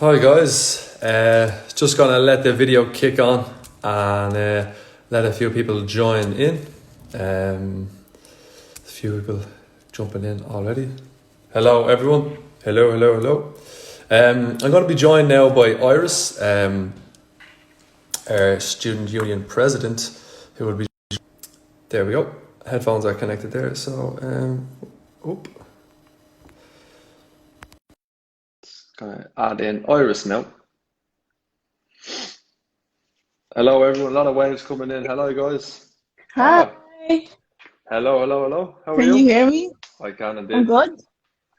Hi guys, just gonna let the video kick on and let a few people join in. A few people jumping in already. Hello everyone. Hello. I'm going to be joined now by Iris, our student union president, who will be. There we go. Headphones are connected there. So, Gonna add in Iris now. Hello everyone, a lot of waves coming in. Hello guys. Hi. Hello. How are Can you? you hear me? I can I'm indeed. good.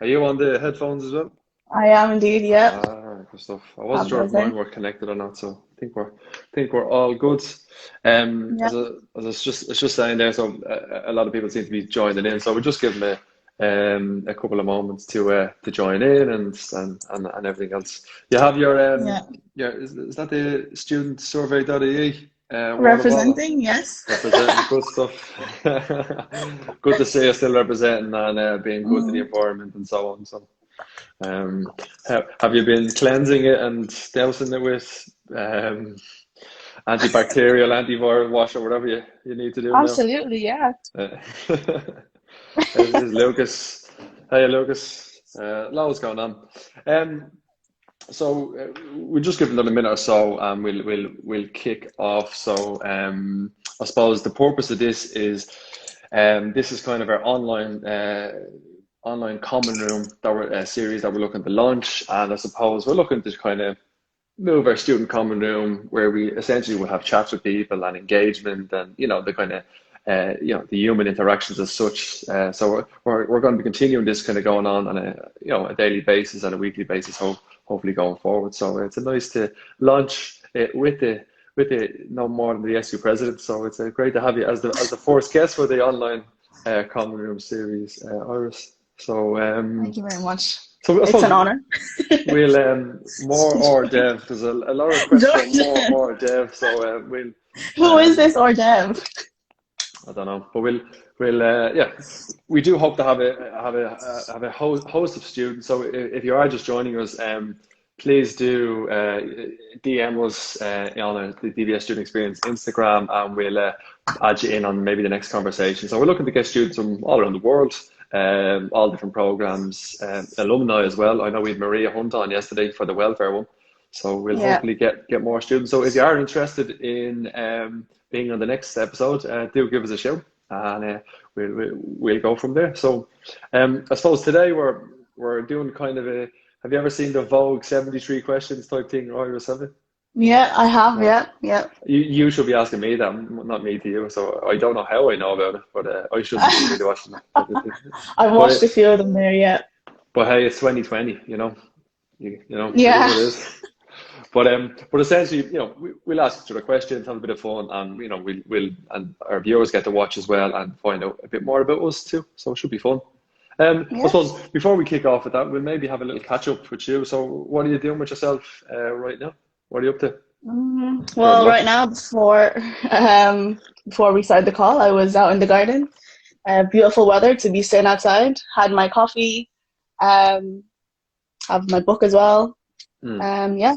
Are you on the headphones as well? I am indeed, yeah. Good stuff. I wasn't sure if mine Fabulous. were connected or not, so I think we're all good. Yeah. As I was just saying there, so a lot of people seem to be joining in, so we'll just give them a couple of moments to join in and everything else. You have Yeah. is that the studentsurvey.ie waterfall? Representing, yes. Representing, good stuff. Good to see you still representing and being good to the Mm. environment and so on. So, have you been cleansing it and dousing it with antibacterial, antiviral wash or whatever you need to do now? Absolutely, yeah. Uh, There's Lucas. Hey, Lucas. Loads going on. Um, we'll just give another minute or so, and we'll kick off. So, I suppose the purpose of this is kind of our online common room series that we're looking to launch, and I suppose we're looking to kind of move our student common room where we essentially will have chats with people and engagement and the kind of the human interactions as such. So we're going to be continuing this kind of going on a daily basis and a weekly basis, hopefully going forward. So it's nice to launch it with the no more than the SU president. So it's great to have you as the first guest for the online common room series, Iris. So Thank you very much. so I It's an suppose honor. we'll more or dev. There's a lot of requests for more Jordan, or dev. So we'll who is this or Dev? I don't know, but yeah, we do hope to have a host of students. So if you are just joining us, please do DM us on the DBS Student Experience Instagram, and we'll add you in on maybe the next conversation. So we're looking to get students from all around the world, all different programs, alumni as well. I know we had Maria Hunt on yesterday for the welfare one. So we'll Yeah. hopefully get more students. So if you are interested in being on the next episode, do give us a shout, and we'll go from there. So I suppose today we're doing kind of a. Have you ever seen the Vogue 73 questions type thing, Iris? Have you? Yeah, I have, No. yeah. You should be asking me that, not me to you. So I don't know how I know about it, but I shouldn't be really watching it. I've But watched a few of them there, yeah. but hey, it's 2020. It is Yeah. what it is. But essentially, we'll ask each other questions, have a bit of fun, and and our viewers get to watch as well and find out a bit more about us too. So it should be fun. I Yeah. suppose before we kick off with that, we'll maybe have a little catch up with you. So what are you doing with yourself right now? What are you up to? Or Well, right looking? now, before we started the call, I was out in the garden. Beautiful weather to be staying outside. Had my coffee, um, have my book as well. Mm. Yeah,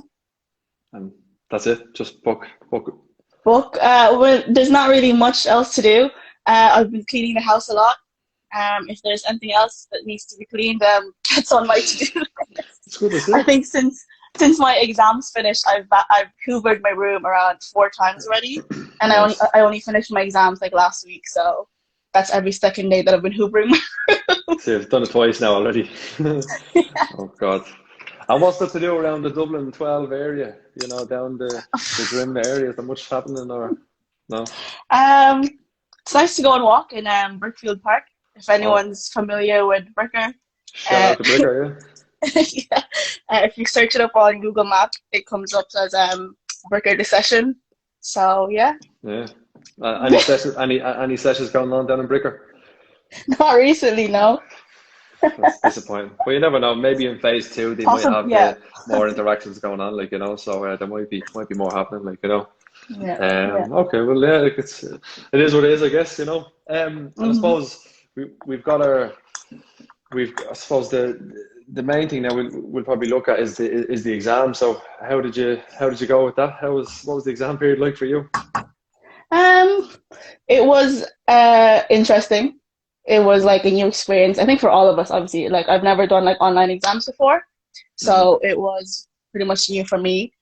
And that's it. Just book. book. Well, there's not really much else to do. I've been cleaning the house a lot. If there's anything else that needs to be cleaned, that's on my to-do list. It's good to I see. think since my exams finished, I've hoovered my room around 4 times already, and Nice. I only finished my exams like last week, so that's every second day that I've been hoovering. See, I've done it twice now already. Oh God. And what's that to do around the Dublin 12 area? Down the Grim area. Is there much happening or no? Um, it's nice to go and walk in Brickfield Park. If Oh, anyone's familiar with Bricker, shout uh, out to Bricker, yeah. If you search it up on Google Maps, it comes up as Bricker the Session. So yeah, yeah. Any sessions? Any sessions going on down in Bricker? not recently, no. That's disappointing. But you never know. Maybe in phase two they might Possible, have yeah, more interactions going on, So there might be more happening, yeah, yeah. Okay, well, yeah, it is what it is, I guess. And I Hmm. suppose we've got our we've I suppose the main thing now we'll probably look at is the exam. So how did you go with that? What was the exam period like for you? Um, it was interesting. It was like a new experience. I think for all of us, obviously. Like I've never done like online exams before, Hmm. so it was pretty much new for me.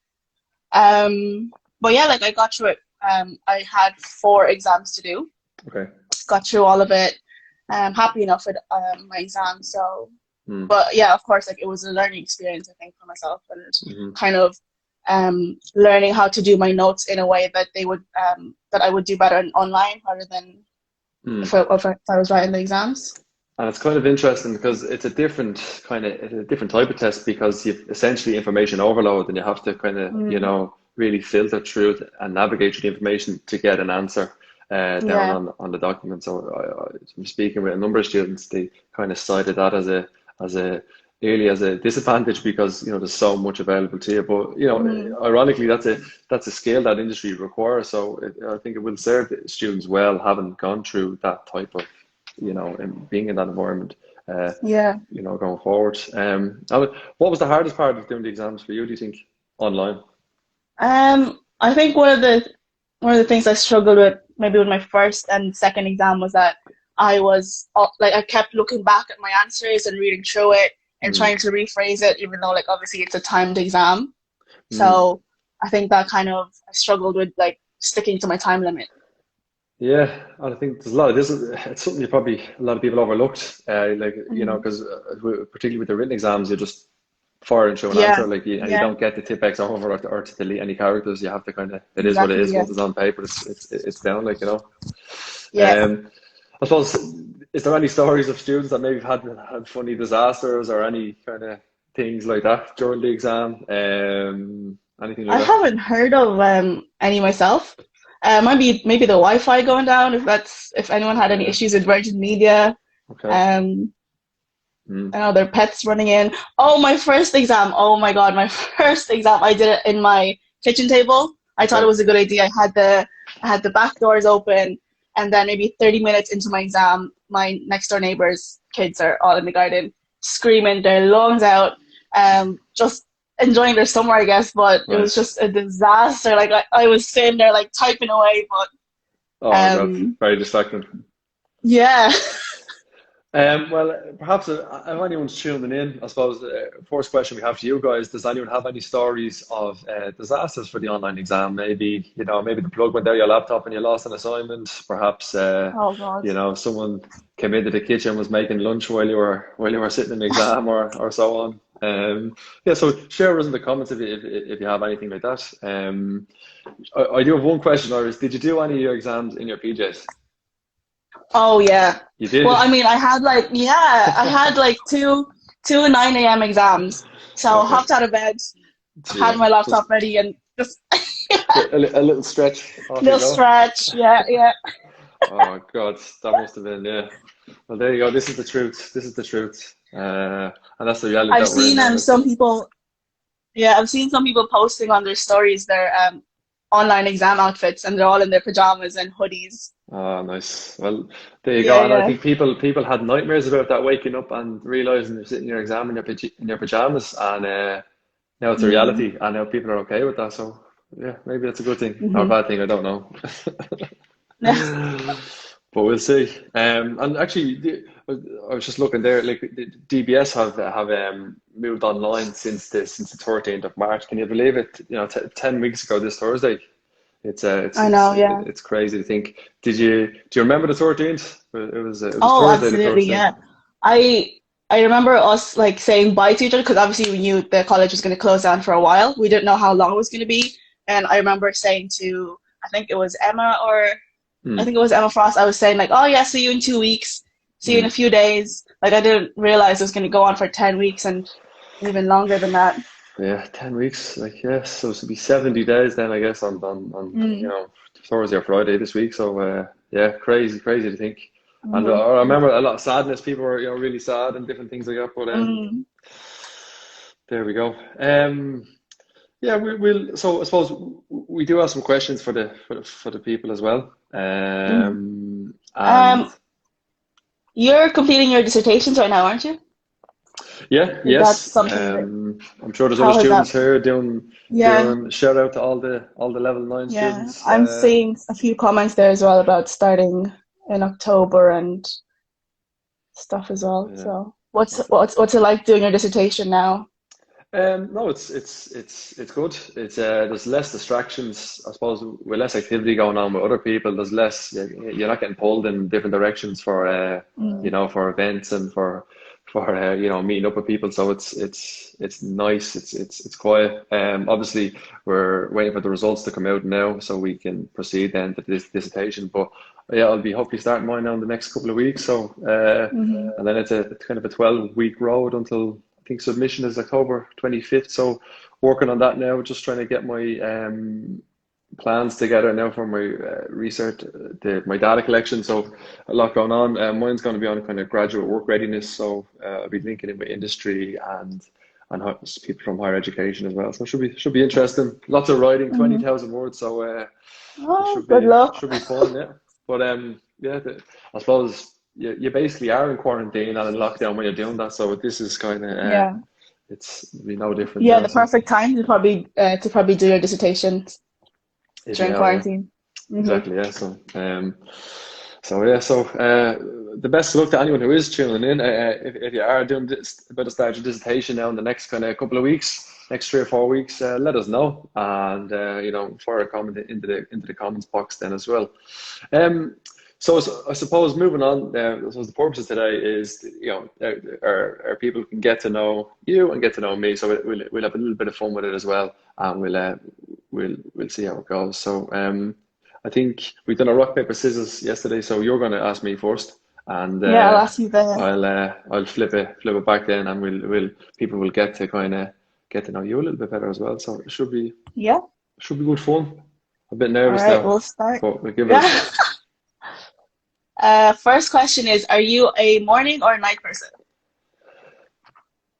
But yeah, like I got through it. I had 4 exams to do. Okay. Got through all of it. I'm happy enough with my exams. So, Hmm. but yeah, of course, like it was a learning experience, I think, for myself, and Hmm. kind of learning how to do my notes in a way that that I would do better online rather than Hmm. if I was writing the exams. And it's kind of interesting because it's a different type of test because you've essentially information overload and you have to kind of, Mm, really filter through it and navigate through the information to get an answer down yeah. on the document. So I'm speaking with a number of students, they kind of cited that as a really as a disadvantage because, there's so much available to you. But, Mm, ironically, that's a skill that industry requires. So I think it will serve the students well having gone through that type of and being in that environment, uh, yeah. going forward. What was the hardest part of doing the exams for you, do you think, online? I think one of the things I struggled with maybe with my first and second exam was that I was like I kept looking back at my answers and reading through it and Mm, trying to rephrase it, even though like obviously it's a timed exam. mm. So I think that kind of I struggled with like sticking to my time limit. Yeah, and I think there's a lot of this. It's something you probably a lot of people overlooked, Mm. because particularly with the written exams, you just fire into an Yeah, answer, and you yeah, don't get to tip X over or to delete any characters. You have to kind of, it is what it exactly. is. Yeah, Once it's on paper, it's down, yeah. Um, I suppose, is there any stories of students that maybe have had funny disasters or any kind of things like that during the exam? Anything like I that? haven't heard of any myself. Maybe the Wi-Fi going down if anyone had any Yeah. issues with Virgin Media. Okay. Um, Mm. I know there are pets running in. Oh, my first exam. Oh my God, my first exam. I did it in my kitchen table. I thought it Okay. was a good idea. I had the back doors open, and then maybe 30 minutes into my exam, my next door neighbors' kids are all in the garden screaming their lungs out, just enjoying their summer, I guess. But it was Nice. just a disaster. Like I was sitting there like typing away, but Oh God, very distracting. yeah. Well, perhaps if anyone's tuning in, I suppose the first question we have to you guys: does anyone have any stories of disasters for the online exam? Maybe maybe the plug went out of your laptop and you lost an assignment. Perhaps Oh God. someone came into the kitchen was making lunch while you were sitting in the exam or so on. Yeah, so share with us in the comments if you have anything like that. I do have one question, Iris. Did you do any of your exams in your PJs? Oh yeah. You Well, did. I mean, I had like two 9 a.m. exams. So I Okay. hopped out of bed, had Yeah. my laptop Just ready, and just a little stretch. Off you little go. stretch. Yeah, yeah. Oh God, that must have been, yeah. Well, there you go. This is the truth. This is the truth. And that's the reality I've that we're in seen now. Like, some people. Yeah, I've seen some people posting on their stories their online exam outfits, and they're all in their pajamas and hoodies. oh, nice. Well, there you go. Yeah, And I yeah. think people had nightmares about that, waking up and realizing you're sitting in your exam in your pajamas, and now it's a Mm, reality, and now people are okay with that. So yeah, maybe that's a good thing or a hmm. bad thing. I don't know. But we'll see. And actually, I was just looking there. Like the DBS have moved online since the 13th of March. Can you believe it? 10 weeks ago this Thursday. I know. Yeah. It's crazy to think. Do you remember the 13th? It was Oh, Thursday the absolutely. 13th. Yeah. I I remember us like saying bye to each other because obviously we knew the college was going to close down for a while. We didn't know how long it was going to be, and I remember saying to I think it was Emma or I Hmm. think it was Emma Frost. I was saying like, "Oh yeah, see you in 2 weeks. See you in Hmm. a few days." Like I didn't realize it was going to go on for 10 weeks and even longer than that. Yeah, 10 weeks. Like yes, so it should be 70 days then, I guess, on Mm, Thursday or Friday this week. So yeah, crazy, crazy to think. And mm, I remember a lot of sadness. People were really sad and different things like that. But mm, there we go. Yeah, we'll. So I suppose we do have some questions for the people as well. mm. And Um, you're completing your dissertations right now, aren't you? Yeah, Is that yes. something that, I'm sure there's other how has that, students here doing yeah, doing shout out to all the level nine yeah. students. I'm seeing a few comments there as well about starting in October and stuff as well. Yeah, So that's it. what's it like doing your dissertation now? No, it's good. It's there's less distractions, I suppose, with less activity going on with other people. There's less. You're not getting pulled in different directions for Mm, for events and for meeting up with people. So it's nice. It's quiet. Obviously we're waiting for the results to come out now so we can proceed then to this dissertation. But yeah, I'll be hopefully starting mine now in the next couple of weeks. So hmm and then it's kind of a 12-week road until I think submission is October 25th. So working on that now, just trying to get my plans together now for my research, my data collection. So a lot going on. Mine's going to be on kind of graduate work readiness. So I'll be linking in with industry and people from higher education as well. So it should be interesting. Lots of writing, hmm 20,000 words. So it Oh, should good be luck. should be fun. Yeah. But yeah, I suppose you basically are in quarantine and in lockdown when you're doing that. So this is kind of Yeah. it'll be no different Yeah, now. the So perfect time to probably do your dissertation during ideal, yeah, quarantine. Hmm exactly, yeah. So yeah, so the best of luck to anyone who is tuning in. If you are doing this, about to start your dissertation now in the next kind of couple of weeks, next 3 or 4 weeks, let us know, and fire a comment into the comments box then as well. Um, so I suppose moving on, so the purpose of today is, our people can get to know you and get to know me. So we'll have a little bit of fun with it as well, and we'll see how it goes. So I think we've done a rock paper scissors yesterday. So you're going to ask me first, and Yeah, I'll ask you the I'll flip it back then, and we'll people will get to kind of get to know you a little bit better as well. So it yeah. should be good fun. I'm a bit All nervous right, now, we'll start. but we'll give it a Yeah. shot. First question is, are you a morning or a night person?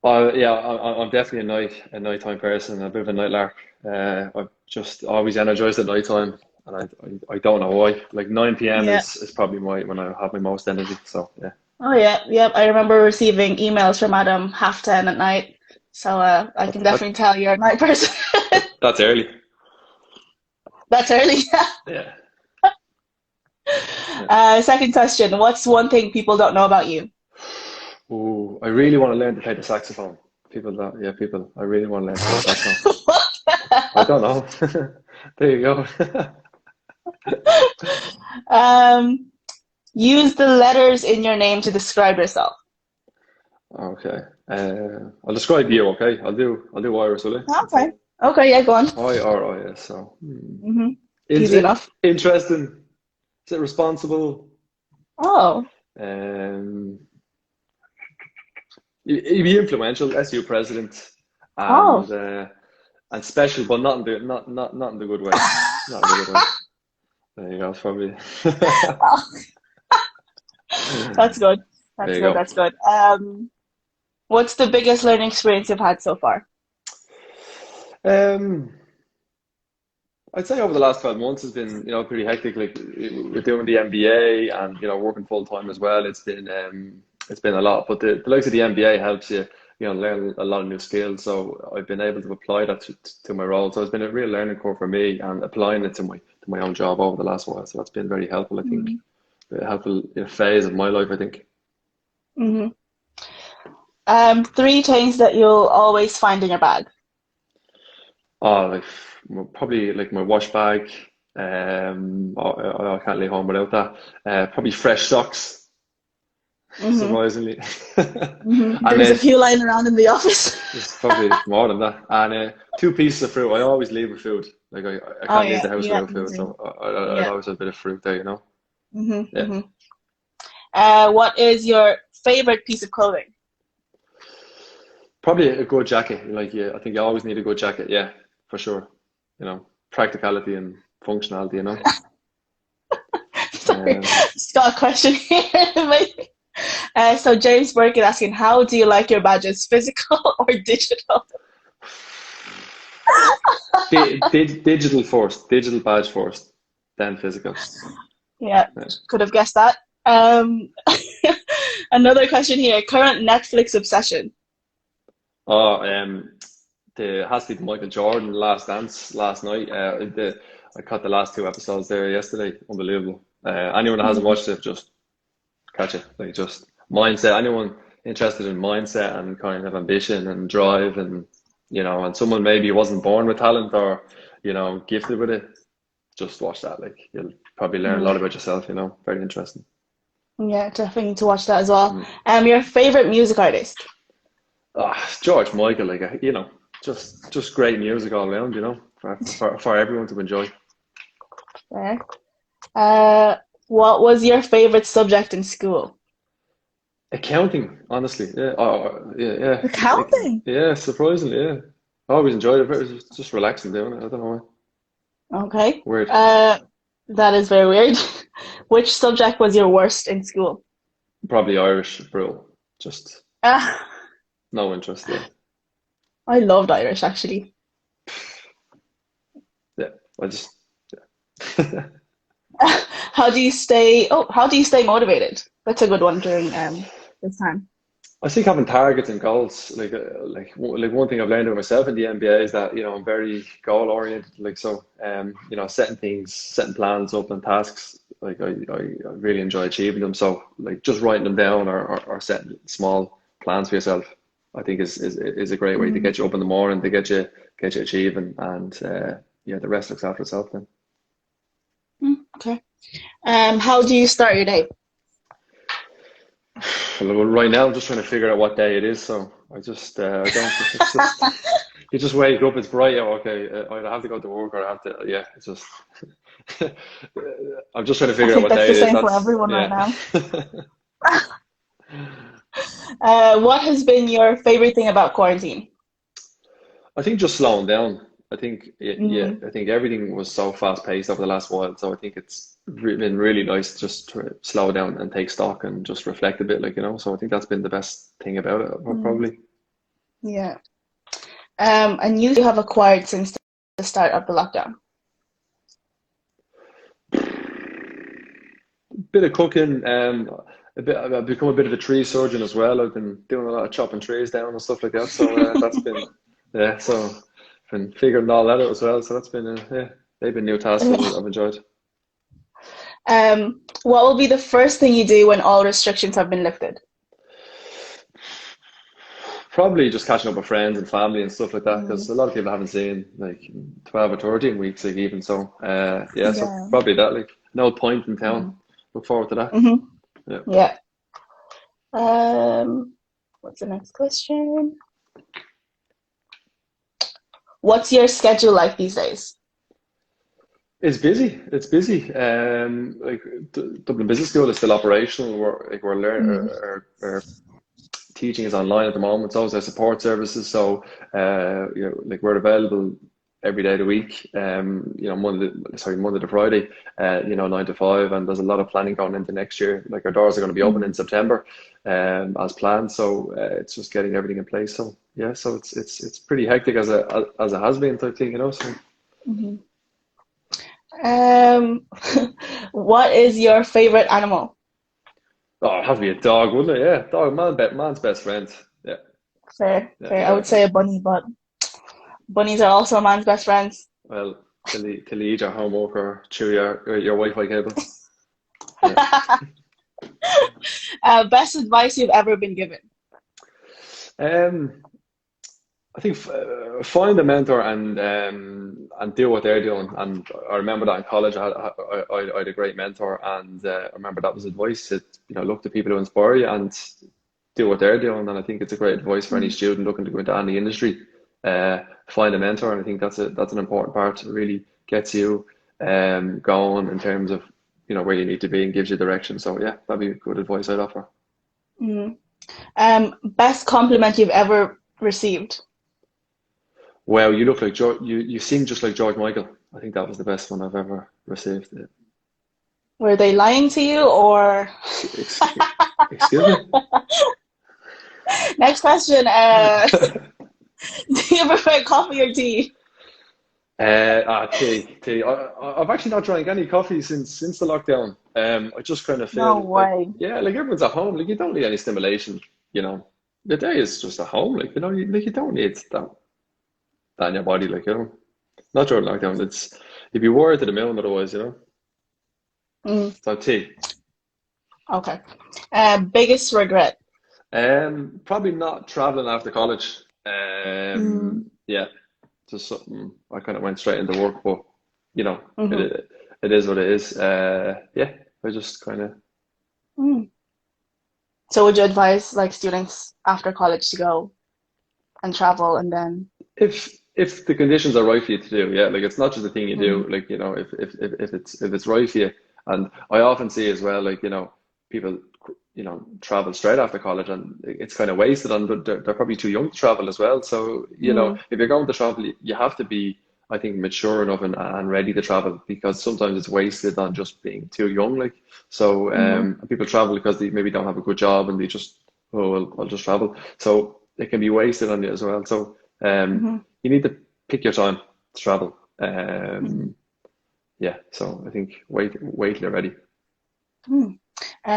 Yeah, I'm definitely a nighttime person, a bit of a night lark. I'm just always energized at nighttime, and I don't know why. Like 9 p.m. Yeah. is probably when I have my most energy. So yeah, Oh yeah, yep. I remember receiving emails from Adam 10:30 at night. So I that, can that, definitely tell you're a night person. that's early. That's early. Yeah, yeah. Second question, what's one thing people don't know about you? Oh, I really want to learn to play the saxophone. People. I really want to learn to play the saxophone. I don't know. There you go. Um, use the letters in your name to describe yourself. Okay. I'll describe you. Okay. I'll do Iris, will I? Let's see. Okay. Okay, yeah, go on. IRIS. So, hmm is Easy it enough. interesting? Is it responsible? Oh. Um, he'd be influential, SU president, Oh. and and special, but not in the good way. Not in the good way. There you go. It's probably. That's good. There That's you good. go. That's good. What's the biggest learning experience you've had so far? Um, I'd say over the last 12 months has been, pretty hectic. Like with doing the MBA and working full time as well. It's been a lot. But the likes of the MBA helps you, learn a lot of new skills. So I've been able to apply that to my role. So it's been a real learning curve for me and applying it to my own job over the last while. So that's been very helpful. I think hmm a helpful phase of my life. I think. hmm Three things that you'll always find in your bag. Oh, like probably like my wash bag. I can't leave home without that. Probably fresh socks, hmm surprisingly. And There's a then few lying around in the office. there's probably more than that. And two pieces of fruit. I always leave with food. Like I Oh can't leave yeah, the house yeah, without me food. too. So I'd Yeah. always have a bit of fruit there. hmm Yeah. hmm what is your favorite piece of clothing? Probably a good jacket. Like, yeah, I think you always need a good jacket. Yeah, for sure. Practicality and functionality. Sorry, Um, just got a question here. So James Burke is asking, how do you like your badges, physical or digital? digital first, digital badge first, then physical. Yeah, Yeah. could have guessed that. Another question here, current Netflix obsession. Oh, it has to be the Michael Jordan Last Dance last night. I caught the last two episodes there yesterday. Unbelievable. Anyone that hasn't Mhm. watched it, just catch it. Like just mindset. Anyone interested in mindset and kind of ambition and drive and and someone maybe wasn't born with talent or gifted with it, just watch that. Like you'll probably learn a lot Mm. about yourself. Very interesting. Yeah, definitely need to watch that as well. Mm. Your favorite music artist? George Michael, like just great music all around. For everyone to enjoy. Fair. Uh, what was your favorite subject in school? Accounting, honestly, yeah, yeah, yeah, Accounting. yeah. Surprisingly, yeah. I always enjoyed it. It was just relaxing doing it. I don't know why. Okay. Weird. That is very weird. Which subject was your worst in school? Probably Irish, bro. Just Ah, no interest. Yeah, I loved Irish actually. yeah. I just yeah. How do you stay motivated? That's a good one during this time. I think having targets and goals, like one thing I've learned about myself in the NBA is that I'm very goal oriented. Like so, setting things, setting plans up and tasks. Like I really enjoy achieving them. So like just writing them down or setting small plans for yourself, I think is a great way to Mm, get you up in the morning to get you achieving and yeah, the rest looks after itself then. okay. How do you start your day? Well, right now I'm just trying to figure out what day it is. So I don't. It's just you just wake up. It's bright. Oh, okay. I either have to go to work or I have to. Yeah. It's just. I'm just trying to I figure out think what that's day the it is. same for That's everyone right yeah. now. What has been your favorite thing about quarantine? I think just slowing down. I think yeah. Mm, I think everything was so fast paced over the last while. So I think it's been really nice just to slow down and take stock and just reflect a bit. So I think that's been the best thing about it. mm, Probably. yeah. And you have acquired since the start of the lockdown. Bit of cooking, I've become a bit of a tree surgeon as well. I've been doing a lot of chopping trees down and stuff like that. So that's been, yeah. So been figuring all that out as well. So that's been, yeah, they've been new tasks I've enjoyed. What will be the first thing you do when all restrictions have been lifted? Probably just catching up with friends and family and stuff like that because Mm, a lot of people I haven't seen like 12 or 13 weeks, like even. So yeah, so yeah. probably that, like an old point in town. Mm, Look forward to that. hmm Yeah. Yeah. Um, what's the next question? What's your schedule like these days? It's busy. It's busy. Like Dublin Business School is still operational. We're learning Mm, our teaching is online at the moment. So is our support services. So like we're available every day of the week. Monday to Friday. 9 to 5. And there's a lot of planning going into next year. Like our doors are going to be open mm, in September, as planned. So it's just getting everything in place. So yeah, so it's pretty hectic as it has been type thing. So. mhm. Um, what is your favorite animal? Oh, it'd have to be a dog, wouldn't it? Yeah, dog, man's best friend. Yeah, Fair, yeah, fair. I would say a definitely. bunny, but bunnies are also a man's best friends. Well, till you eat your homework or chew your Wi-Fi cable. Yeah. Best advice you've ever been given. Um, I think find a mentor and do what they're doing. And I remember that in college, I had a great mentor, and I remember that was advice that look to people who inspire you and do what they're doing. And I think it's a great advice for any Mm, student looking to go into any industry. Find a mentor, and I think that's an important part. It really gets you going in terms of where you need to be and gives you direction. So yeah, that'd be good advice I'd offer. mm. Best compliment you've ever received. Well, you look like George. You seem just like George Michael. I think that was the best one I've ever received. Were they lying to you or? Ex- Excuse me. Next question. Do you prefer coffee or tea? Tea. I've actually not drank any coffee since the lockdown. I just kind of No feel like, way. yeah, like everyone's at home. Like you don't need any stimulation, you know. the day is just at home, like you don't need that in your body, like not during lockdown. It's you'd be worried to the moon otherwise, Mm, So tea. okay. Biggest regret. Probably not traveling after college. Mm, Yeah, just something I kind of went straight into work, but you know, hmm it is what it is. Yeah, I just kind of mm. So would you advise like students after college to go and travel and then? if the conditions are right for you to do, yeah, like it's not just a thing you do, Mm, like if it's right for you, and I often see as well, like people travel straight after college, and it's kind of wasted on, but they're probably too young to travel as well. So mm, if you're going to travel, you have to be, I think, mature enough and ready to travel, because sometimes it's wasted on just being too young, like so. hmm People travel because they maybe don't have a good job and they just, oh well, I'll just travel, so it can be wasted on you as well. So hmm you need to pick your time to travel. hmm Yeah, so I think wait till you're ready. hmm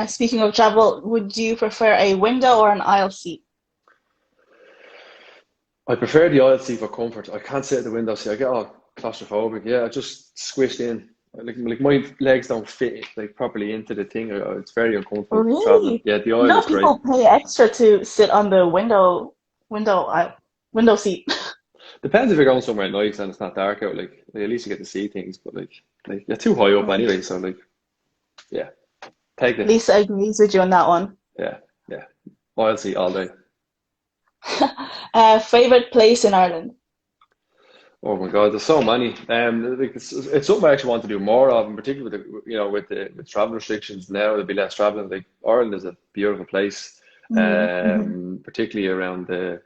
Speaking of travel, would you prefer a window or an aisle seat? I prefer the aisle seat for comfort. I can't sit at the window seat. I get all claustrophobic. Yeah, I just squished in. Like my legs don't fit like properly into the thing. It's very uncomfortable traveling. Really? Yeah, the You aisle know, is great. people pay extra to sit on the window aisle, window seat. Depends if you're going somewhere nice and it's not dark out. Like at least you get to see things. But like you're too high up Mm. anyway. So like yeah, take it. Lisa agrees with you on that one. Yeah, yeah. Aisle seat all day. Favorite place in Ireland? Oh my God, there's so many. Like it's something I actually want to do more of, and particularly with with travel restrictions now, there'll be less traveling. Like Ireland is a beautiful place, Mm-hmm. particularly around the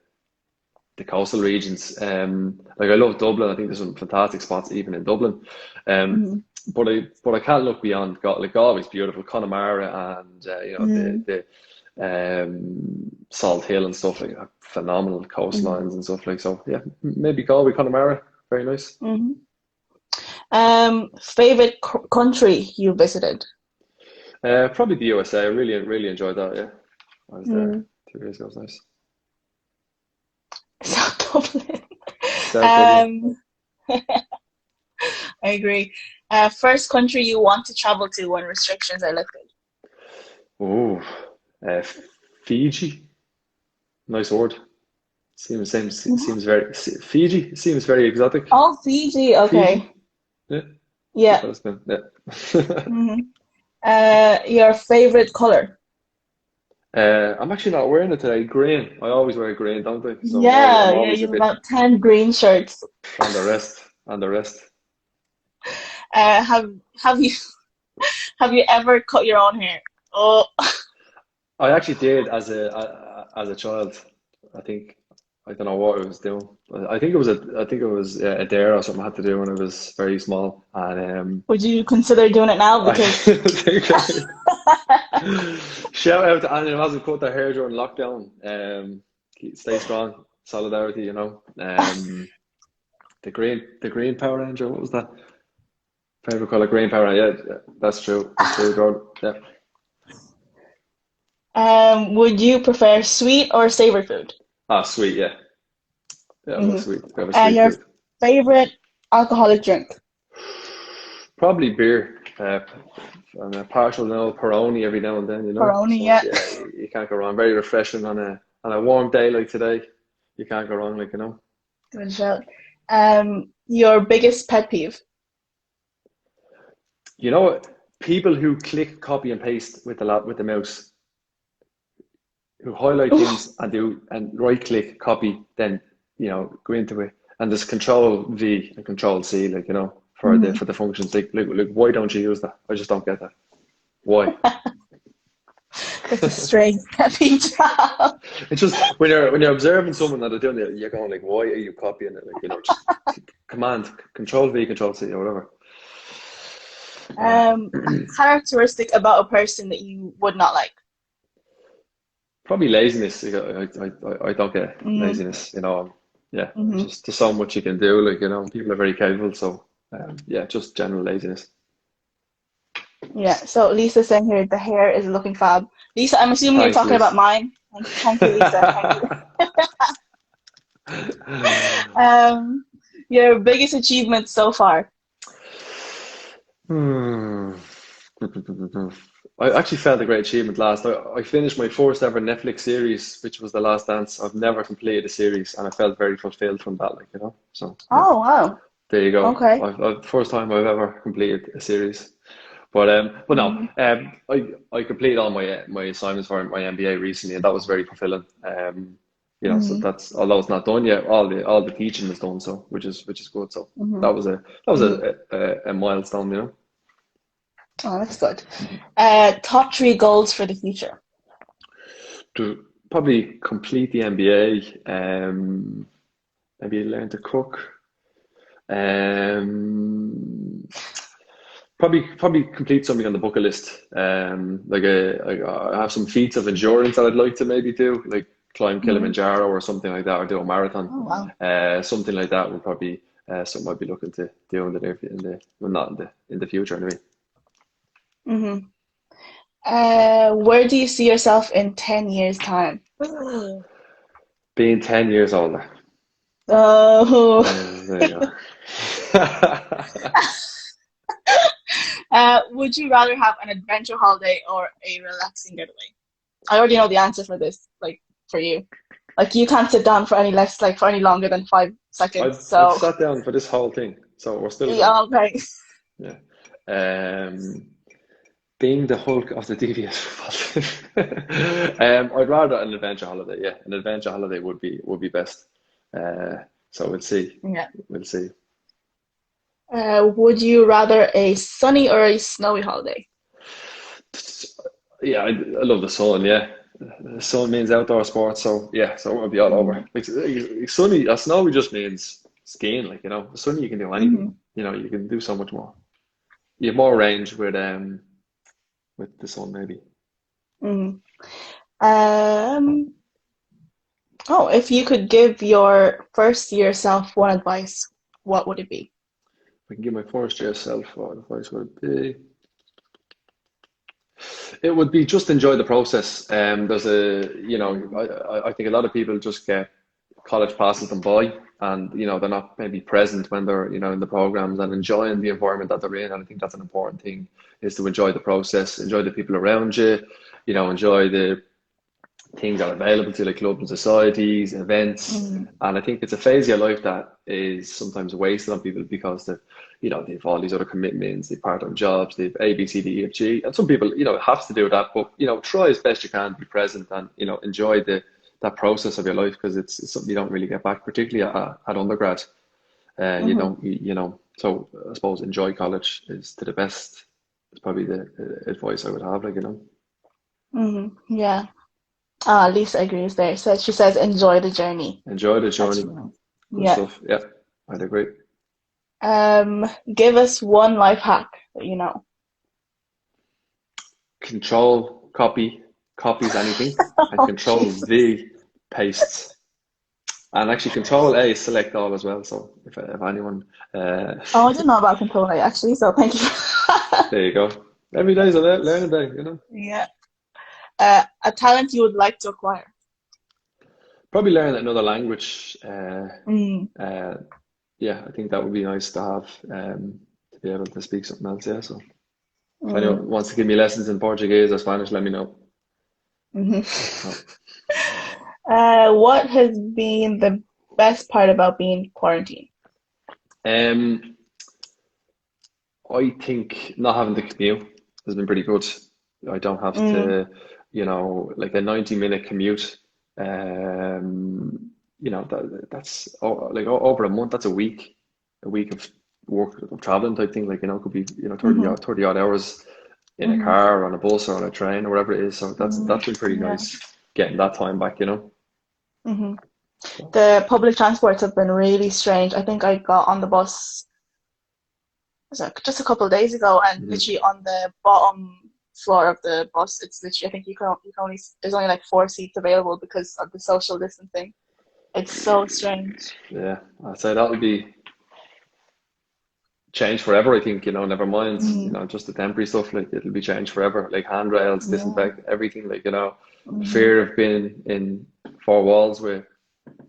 coastal regions. Like I love Dublin. I think there's some fantastic spots even in Dublin. Um, hmm but I can't look beyond. Like Galway is beautiful, Connemara, and hmm Salt Hill and stuff, like phenomenal hmm coastlines and stuff like. So yeah, maybe Galway, Connemara, very nice. hmm Favorite country you visited? Probably the USA. I really really enjoyed that. Yeah, I was there Mm. 2 years ago. It was nice. South Dublin. South Dublin. Um, I agree. First country you want to travel to when restrictions are lifted? Oh, uh, Fiji. Nice word. Seems very Fiji seems very exotic. Oh, Fiji. Fiji. Okay. Yeah, give Yeah. that a spin. Yeah. hmm your favorite color? I'm actually not wearing it today. Green. I always wear green, don't I? So I'm Yeah, yeah, always you a have bit about 10 green shirts. on the rest. On the rest. Uh, have have you have you ever cut your own hair? Oh, I actually did as a child. I think I don't know what I was doing. I think it was a dare or something I had to do when I was very small, and would you consider doing it now? I Because think shout out to anyone who hasn't cut their hair during lockdown. Stay strong, solidarity. The green Power Ranger. What was that? Favorite color, green Power Ranger. Yeah, that's true. That's true, Jordan. Yeah. would you prefer sweet or savory food? Ah, sweet. Yeah, yeah. I love hmm sweet. I have a sweet Your tooth. favorite alcoholic drink? Probably beer. I'm a partial now Peroni every now and then. Peroni, So yeah. yeah, you can't go wrong. Very refreshing on a warm day like today. You can't go wrong. Good shout. Your biggest pet peeve? What? People who click copy and paste with the mouse, who highlight things and do and right click copy, then go into it, and there's Control V and Control C, like for the Mhm. for the functions. Like why don't you use that? I just don't get that. Why? That's a strange pet peeve to have. It's just when you're observing someone that are doing it, you're going like, why are you copying it? Like, just command Control V, Control C, or whatever. A characteristic about a person that you would not like. Probably laziness. Like, I don't get Mm-hmm. laziness. Yeah, Mm-hmm. just there's so much you can do. Like, people are very capable. So, yeah, just general laziness. Yeah. So Lisa's saying here the hair is looking fab. Lisa, I'm assuming you're Thanks, talking about Liz. mine. Thank you, Lisa. Thank you. Um, your biggest achievement so far? Hmm. I actually felt a great achievement last. I finished my first ever Netflix series, which was The Last Dance. I've never completed a series, and I felt very fulfilled from that. Like, you know. So yeah, Oh, wow. there you go. Okay. First time I've ever completed a series. But no, Mm, I completed all my assignments for my MBA recently, and that was very fulfilling. So mm, that's although it's not done yet, all the teaching is done, so which is good. So mm, that was mm. a milestone, you know. Oh, that's good. Top three goals for the future. To probably complete the MBA, maybe learn to cook, um, probably complete something on the bucket list. I have some feats of endurance that I'd like to maybe do, like climb Mm. Kilimanjaro or something like that, or do a marathon. Oh, wow. Something like that would probably something I'd be looking to do well, not in the future anyway. Hmm. Where do you see yourself in 10 years' time? Being 10 years older. Oh, There you go. would you rather have an adventure holiday or a relaxing getaway? I already know the answer for this, like for you. Like you can't sit down for any less, like for any longer than 5 seconds. I've So, sat down for this whole thing, so we're still going. yeah, okay. Yeah. Um, Being the Hulk of the DBS football team. I'd rather an adventure holiday. Yeah, an adventure holiday would be best. Uh, so we'll see. Yeah. We'll see. Would you rather a sunny or a snowy holiday? Yeah, I love the sun. Yeah, the sun means outdoor sports. So yeah, so it'll be all over. Mm-hmm. Like sunny, snowy just means skiing. Like, you know, sunny you can do anything. You know, you can do so much more. You have more range with the sun maybe. Mm-hmm. Um, oh, if you could give your first year self one advice, what would it be? If I can give my first year self what advice would it be? It would be just enjoy the process. There's I think a lot of people just get college passes them by, and they're not maybe present when they're in the programs and enjoying the environment that they're in. And I think that's an important thing is to enjoy the process, enjoy the people around you, enjoy the things that are available to you, like clubs and societies, events. Mm-hmm. And I think it's a phase of your life that is sometimes wasted on people because they've all these other commitments, they've part-time jobs, they've A, B, C, D, E, F, G. And some people, have to do that, but try as best you can to be present and enjoy that process of your life because it's something you don't really get back, particularly at undergrad. You Mm-hmm. don't, so I suppose enjoy college is to the best. It's probably the advice I would have, like. Mm-hmm. Yeah. Lisa agrees there. So she says enjoy the journey. Enjoy the That's journey. really nice. Good Yeah. stuff. Yeah, I'd agree. Give us one life hack that you know. Control copies anything, and Oh, Control Jesus. V pastes, and actually Control A select all as well. So if anyone, uh, Oh, I didn't know about control A actually, so thank you. there you go. Every day is a learning day. Yeah. A talent you would like to acquire. Probably learn another language. Mm. Uh, yeah, I think that would be nice to have to be able to speak something else. Yeah. So if anyone Mm. wants to give me lessons in Portuguese or Spanish, let me know. Hmm. Oh. What has been the best part about being quarantined? Um, I think not having to commute has been pretty good. I don't have Mm. to, like a 90-minute commute. That's like over a month. That's a week of work of traveling type thing. Like, could be, 30 Hmm. odd, 30 odd hours in a Hmm. car or on a bus or on a train or whatever it is. So Mm. that's been pretty Yeah. nice getting that time back. Hmm. So, The public transports have been really strange. I think I got on the bus was it just a couple of days ago, and mhm. literally on the bottom floor of the bus, it's literally I think you can only there's only like 4 seats available because of the social distancing. It's so strange. Yeah, I'd say that'll be change forever. I think, never mind, Mm-hmm. just the temporary stuff, like it'll be changed forever. Like handrails, Yeah. disinfect, everything. Like, the Mm-hmm. fear of being in four walls with,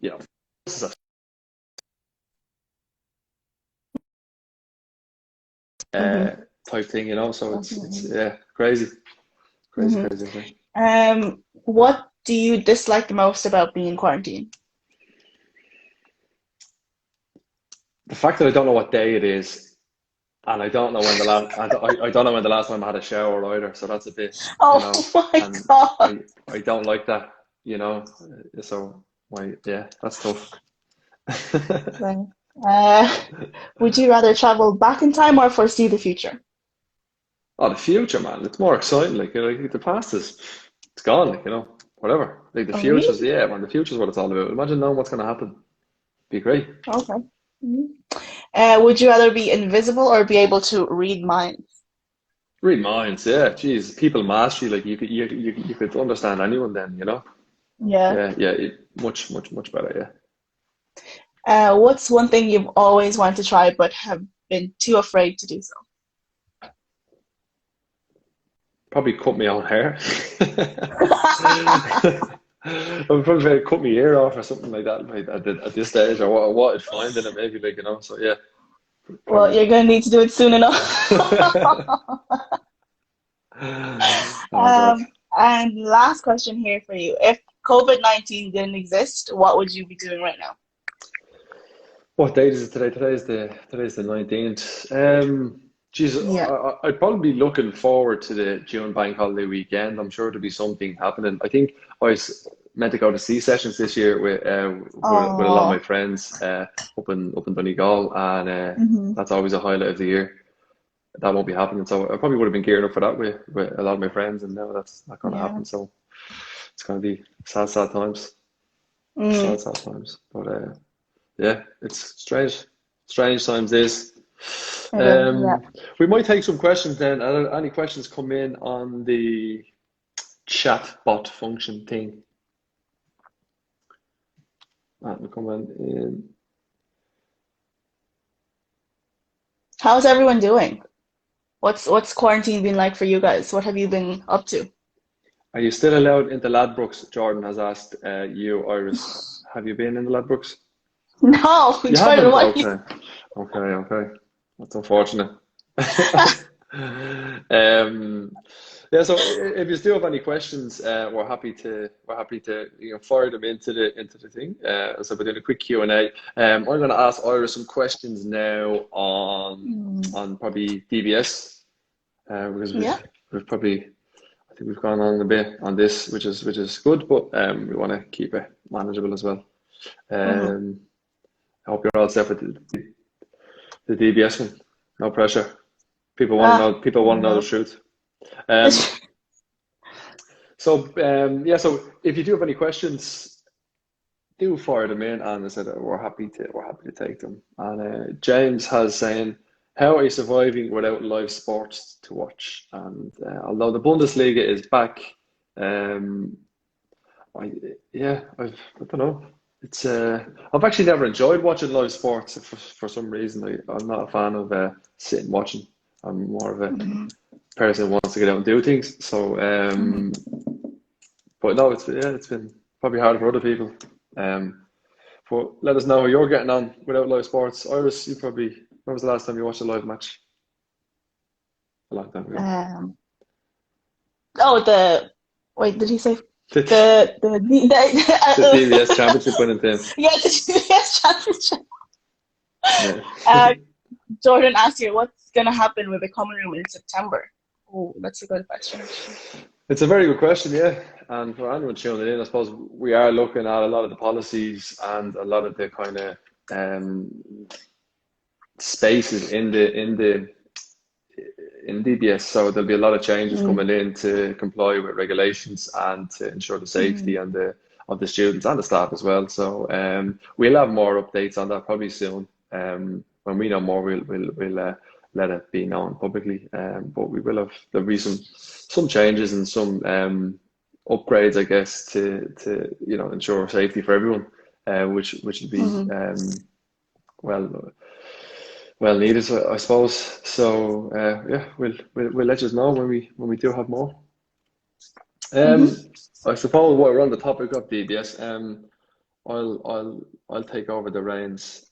you know, this is a Mm-hmm. type thing, So it's Definitely. yeah, crazy, crazy, Mm-hmm. crazy thing. What do you dislike the most about being in quarantine? The fact that I don't know what day it is, and I don't know when the last, I don't know when the last time I had a shower either. So that's a bit, Oh my and God. I don't like that, So yeah, that's tough. Okay. Uh, would you rather travel back in time or foresee the future? Oh, the future, man. It's more exciting. Like the past is, it's gone. Whatever. Like the Oh, future's, really? yeah, man. The future's what it's all about. Imagine knowing what's going to happen. Be great. Okay. Mhm. Would you rather be invisible or be able to read minds? Read minds, yeah. Geez, people mastery. Like you could understand anyone then. Yeah. Yeah, yeah. Much, much, much better. Yeah. What's one thing you've always wanted to try but have been too afraid to do so? Probably cut my own hair. I'm probably going to cut my ear off or something like that, like, at this stage, or what I'd find in it, maybe, So yeah, Well, probably. you're going to need to do it soon enough. Oh God. And last question here for you. If COVID-19 didn't exist, what would you be doing right now? What date is it today? Today's the 19th. Geez, Yeah. I'd probably be looking forward to the June bank holiday weekend. I'm sure there'll be something happening. I think I was meant to go to sea sessions this year with a lot of my Oh. friends up in Donegal, and Hmm. that's always a highlight of the year. That won't be happening, so I probably would have been gearing up for that with a lot of my friends, and now that's not going to Yeah. happen. So it's going to be sad, sad times, sad, Mm. sad times. But yeah, it's strange. Strange times this. It is, yeah. Um, we might take some questions then. Any questions come in on the chat bot function thing? Will come in. How's everyone doing? What's quarantine been like for you guys? What have you been up to? Are you still allowed into Ladbrokes? Jordan has asked you, Iris. Have you been in the Ladbrokes? No, You Jordan, haven't? what are you? Okay. Okay, okay. That's unfortunate. Um, yeah, so if you still have any questions, we're happy to fire them into the thing. So we're doing a quick Q&A. I'm going to ask Ira some questions now Mm. on probably DBS, because Yeah. we've probably, I think we've gone on a bit on this, which is good, but we want to keep it manageable as well. Hmm. Um, I hope you're all set for the DBS one. No pressure. People want to Ah, know. People want to know the no. truth. Um, yeah. So if you do have any questions, do fire them in, and I said we're happy to take them. And James has saying, "How are you surviving without live sports to watch?" And although the Bundesliga is back, um, I yeah, I don't know. It's I've actually never enjoyed watching live sports for some reason. I'm not a fan of sitting watching. I'm more of a Mhm. person who wants to get out and do things. So, Mhm. but no, it's been probably hard for other people. Um, but let us know how you're getting on without live sports. Iris, when was the last time you watched a live match? A long time ago. Um, oh, wait, did he say The, the DBS Championship winning team. yeah, the DBS championship. Yeah. Uh, Jordan asked you what's gonna happen with the common room in September. Oh, that's a good question, actually. It's a very good question, yeah. And for anyone tuning in, I suppose we are looking at a lot of the policies and a lot of the kind of um, spaces in DBS. So there'll be a lot of changes Mm. coming in to comply with regulations and to ensure the safety Mm. and the of the students and the staff as well. So we'll have more updates on that probably soon. When we know more, we'll let it be known publicly. But we will have there'll be some changes and some upgrades, I guess, to ensure safety for everyone, which will be Mhm. well. Well needed, I suppose. So yeah, we'll let you know when we do have more. Hmm. I suppose while we're on the topic of DBS, I'll take over the reins.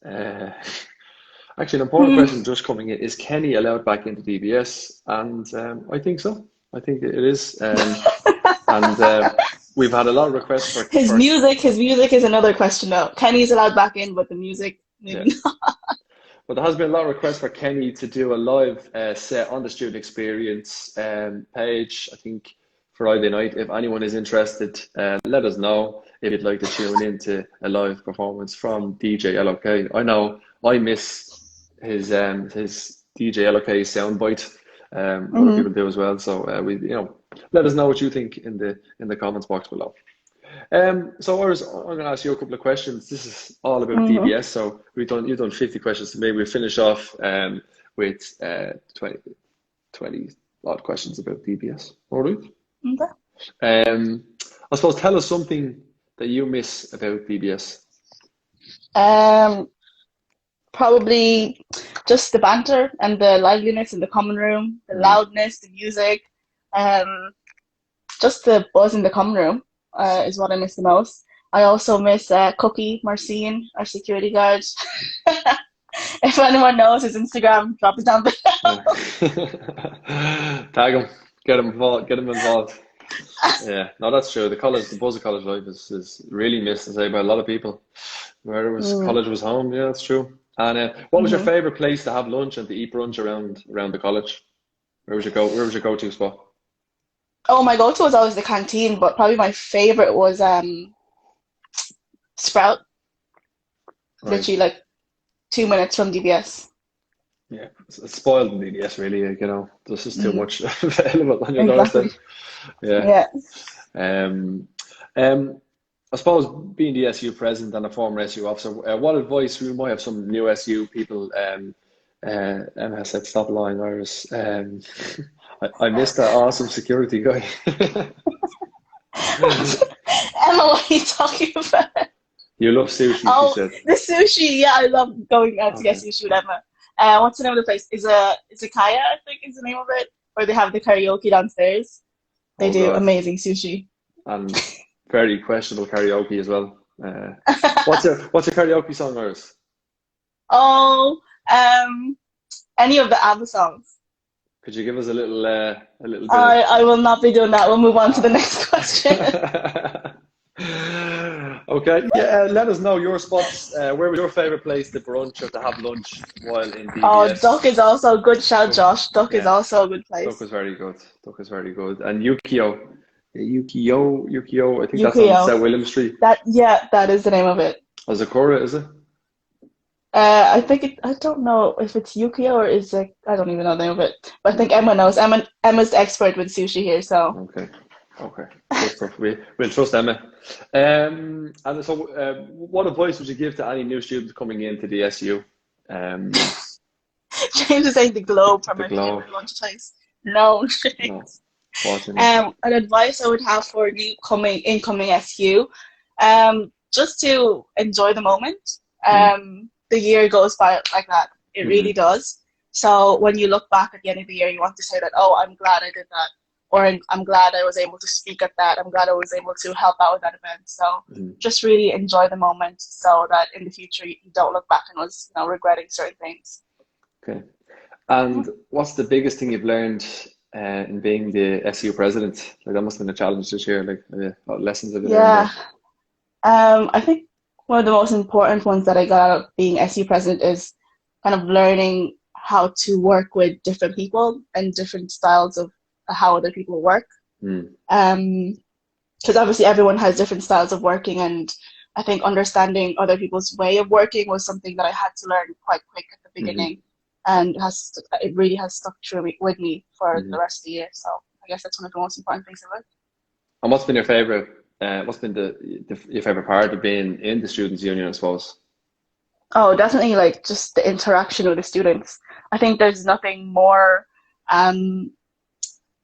Actually, an important Hmm. question just coming in: is Kenny allowed back into DBS? And I think so. I think it is. And we've had a lot of requests for His music is another question though. Kenny's allowed back in, but the music, yeah. maybe not. But there has been a lot of requests for Kenny to do a live set on the student experience page. I think Friday night. If anyone is interested, let us know if you'd like to tune into a live performance from DJ LOK. I know I miss his DJ LOK soundbite. Other Hmm. people do as well. So let us know what you think in the comments box below. So Iris, I'm going to ask you a couple of questions. This is all about Hmm. DBS. So you've done 50 questions. So maybe we'll finish off with 20 odd questions about DBS. All right. Okay. Um, I suppose tell us something that you miss about DBS. Um, Probably just the banter and the liveliness in the common room, the Mm. loudness, the music, um, just the buzz in the common room is what I miss the most. I also miss Cookie Marcin, our security guard. If anyone knows his Instagram, drop it down below. Yeah. Tag him, get him involved, get him involved. Yeah, no, that's true. The buzz of college life is really missed, I say, by a lot of people. Where it was Mm, college was home, yeah, that's true. And what was your hmm. favorite place to have lunch and to eat brunch around the college? Where was your go-to spot? Oh, my go-to was always the canteen, but probably my favorite was Sprout, Right. literally like 2 minutes from DBS. Yeah, it's spoiled in DDS really, there's just too Mm, much available on your doorstep. exactly. Yeah. Yeah. Um, um, I suppose being the SU president and a former SU officer, what advice we might have some new SU people? Emma said, "Stop lying, Iris." I missed that awesome security guy. Emma, what are you talking about? You love sushi, she Oh, said. the sushi. Yeah, I love going out to get Okay. sushi with Emma. What's the name of the place? Is it Kaya, I think is the name of it, where they have the karaoke downstairs. They Oh do God. amazing sushi. And very questionable karaoke as well. What's your karaoke song, Iris? Oh, um, any of the ABBA songs. Could you give us a little bit of? I will not be doing that. We'll move on to the next question. Okay, yeah. Let us know your spots. Where was your favorite place to brunch or to have lunch while in Oh, Duck is DBS? also a good shout, Duck, Josh. Duck is yeah, also a good Duck place. was very good. Duck was very good. And Yukio. I think that's on Yukio. South William Street. That is the name of it. Azakura, is it? I think I don't know if it's Yukio or is it, I don't even know the name of it. But I think Emma knows. Emma's the expert with sushi here, so. Okay. Okay. Good stuff. We'll trust Emma. And so, what advice would you give to any new students coming into the SU? Um, James is saying the Globe for the my Globe. favorite lunch place. No, No, James. fortunately. An advice I would have for incoming SU, just to enjoy the moment. Mm, The year goes by like that. It really mm, does. So when you look back at the end of the year, you want to say that, oh, I'm glad I did that, or I'm glad I was able to speak at that. I'm glad I was able to help out with that event. So mm. just really enjoy the moment, so that in the future you don't look back and was regretting certain things. Okay. And what's the biggest thing you've learned in being the SU president? Like that must have been a challenge this year. Like, what lessons have you learned Yeah. there? I think one of the most important ones that I got out of being SU president is kind of learning how to work with different people and different styles of how other people work. Mm, Because obviously everyone has different styles of working, and I think understanding other people's way of working was something that I had to learn quite quick at the hmm beginning, and it really has stuck with me for hmm the rest of the year. So I guess that's one of the most important things of it. And what's been your favorite? What's been your favorite part of being in the students' union? I suppose. Oh, definitely like just the interaction with the students. I think there's nothing um,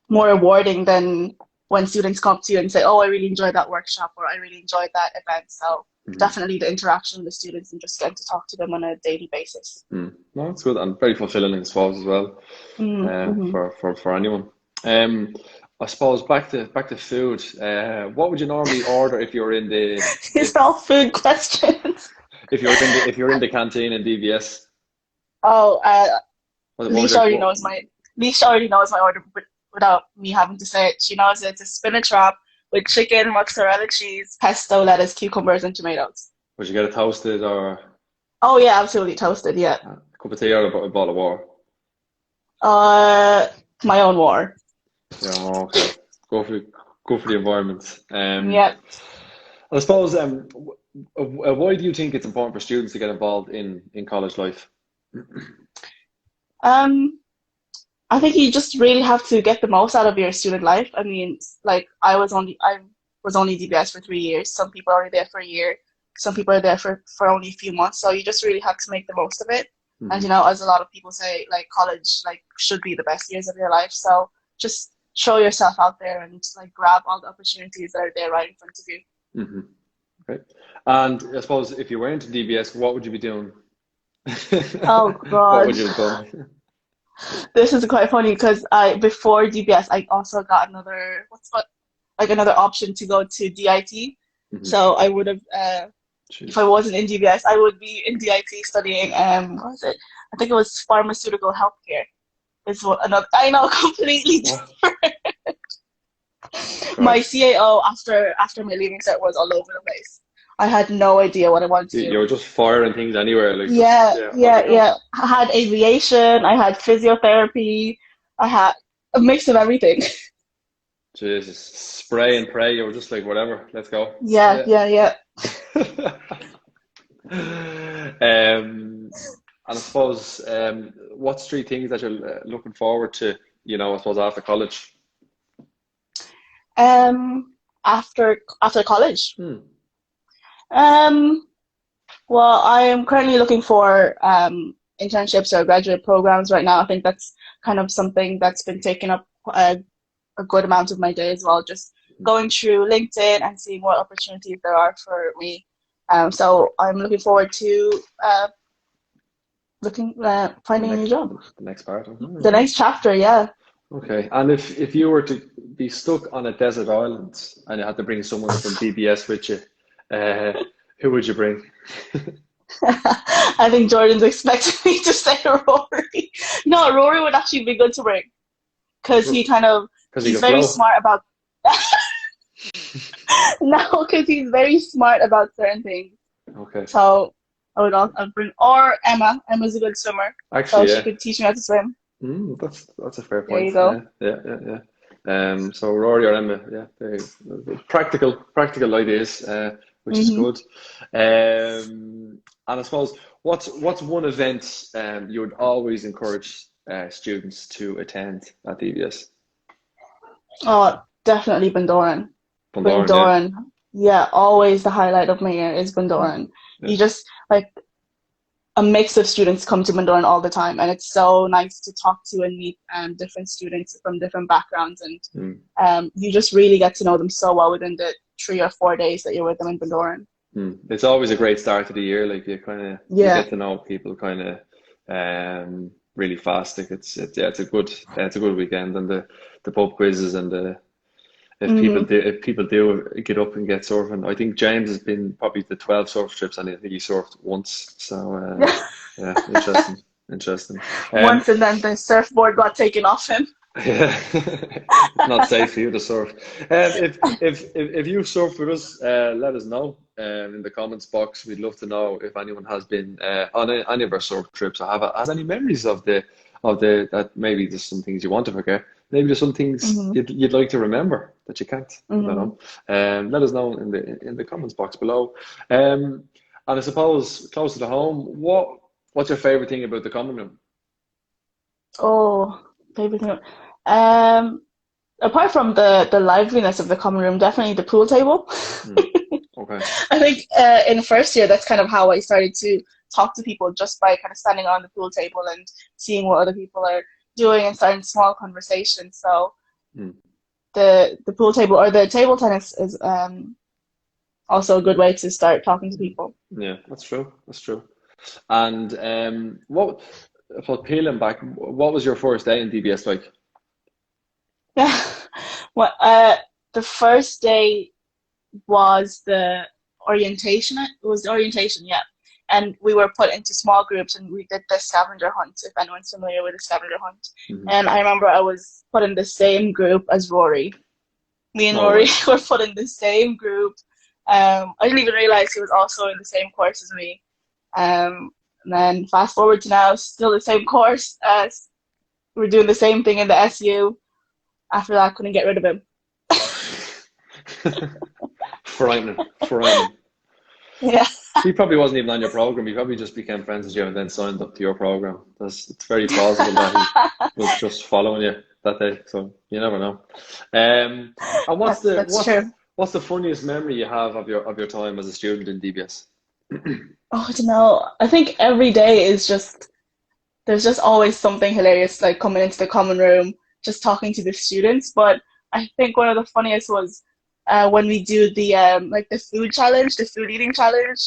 more rewarding than when students come to you and say, "Oh, I really enjoyed that workshop," or "I really enjoyed that event." So Hmm definitely the interaction with the students and just getting to talk to them on a daily basis. No, it's good and very fulfilling, I suppose, as well, Mm-hmm. for anyone. Um, I suppose back to food. What would you normally order if you're in the These if are all food questions. if you're in the canteen in DBS? Oh, What would Leisha your already what? knows my Leisha already knows my order, but without me having to say it. She knows it's a spinach wrap with chicken, mozzarella cheese, pesto, lettuce, cucumbers, and tomatoes. Would you get it toasted or Oh yeah, absolutely toasted. Yeah. a cup of tea or a bottle of water? Uh, my own war. Yeah, okay. Go for go for the environment. Yeah. I suppose. Why do you think it's important for students to get involved in college life? Um, I think you just really have to get the most out of your student life. I mean, like I was only DBS for 3 years. Some people are only there for a year. Some people are there for only a few months. So you just really have to make the most of it. And Hmm. as a lot of people say, like college like should be the best years of your life. So just show yourself out there and like grab all the opportunities that are there right in front of you. Hmm. Okay. And I suppose if you were into DBS, what would you be doing? Oh What God. would you have done? This is quite funny because I before DBS I also got another like another option to go to DIT. Hmm. So I would have if I Jeez. wasn't in DBS, I would be in DIT studying what was it? I think it was pharmaceutical healthcare. Is what another I know completely. What? My God. CAO after my leaving cert was all over the place. I had no idea what I wanted to You do. were just firing things anywhere, like just, Yeah, yeah, off you yeah, go. yeah. I had aviation, I had physiotherapy, I had a mix of everything. Jesus. Spray and pray. You were just like, whatever, let's go. Yeah, Yeah. yeah, yeah. And I suppose, what's three things that you're looking forward to, I suppose after college? After college. Hmm. Um, well, I am currently looking for internships or graduate programs right now. I think that's kind of something that's been taking up a good amount of my day as well. Just going through LinkedIn and seeing what opportunities there are for me. So I'm looking forward to looking The finding a new next, job. the next part. The next chapter, yeah. Okay. And if you were to be stuck on a desert island and you had to bring someone from DBS with you, uh, who would you bring? I think Jordan's expecting me to say Rory. No, Rory would actually be good to bring because Because he he's can very flow. smart about no, because he's very smart about certain things. Okay. So I'd bring or Emma. Emma's a good swimmer, so Actually, she yeah. could teach me how to swim. That's a fair There point. you go. Yeah, yeah, yeah, yeah. So Rory or Emma, yeah, practical ideas, which is Hmm. good. And I suppose what's one event you would always encourage students to attend at DBS? Oh, definitely Bundoran. Bundoran, yeah. Bundoran. Yeah, always the highlight of my year is Mm, Bundoran. yeah. You just like a mix of students come to Bundoran all the time, and it's so nice to talk to and meet different students from different backgrounds, and Mm, you just really get to know them so well within the 3 or 4 days that you're with them in Bundoran. It's always a great start to the year. Like you Yeah. get to know people really fast. Like yeah, it's a good weekend and the pub quizzes and the Hmm. if people do get up and get surfing. I think James has been probably the 12 surf trips and I think he surfed once. So yeah, interesting. Um, Once, and then the surfboard got taken off him. yeah, it's not safe for you to surf. If you surf with us, let us know in the comments box. We'd love to know if anyone has been on any of our surf trips or has any memories of the that maybe there's some things you want to forget. Maybe there's some things Hmm. you'd like to remember that you can't. I don't Hmm. know. Let us know in the comments box below. Um, and I suppose closer to home, what's your favorite thing about the common room? Oh, favorite thing. Um, Apart from the liveliness of the common room, definitely the pool table. Hmm. Okay. I think in the first year, that's kind of how I started to talk to people just by kind of standing on the pool table and seeing what other people are doing and starting small conversations. So Hmm. the pool table or the table tennis is also a good way to start talking to people. Yeah, that's true. That's true. And what for peeling back? What was your first day in DBS like? Well, the first day was the orientation. It was the orientation, yeah. And we were put into small groups and we did the scavenger hunt, if anyone's familiar with the scavenger hunt. Hmm. And I remember I was put in the same group as Rory. Me and All Rory right. were put in the same group. I didn't even realize he was also in the same course as me. And then fast forward to now, still the same course. We're doing the same thing in the SU. After that, couldn't get rid of him. Frightening, frightening. Yeah, He probably wasn't even on your program. He probably just became friends with you and then signed up to your program. It's very plausible that he was just following you that day. So you never know. And that's true. what's the funniest memory you have of your time as a student in DBS? Oh, I don't know. I think every day is just there's just always something hilarious, like coming into the common room, just talking to the students. But I think one of the funniest was when we do the like the food challenge, the food eating challenge.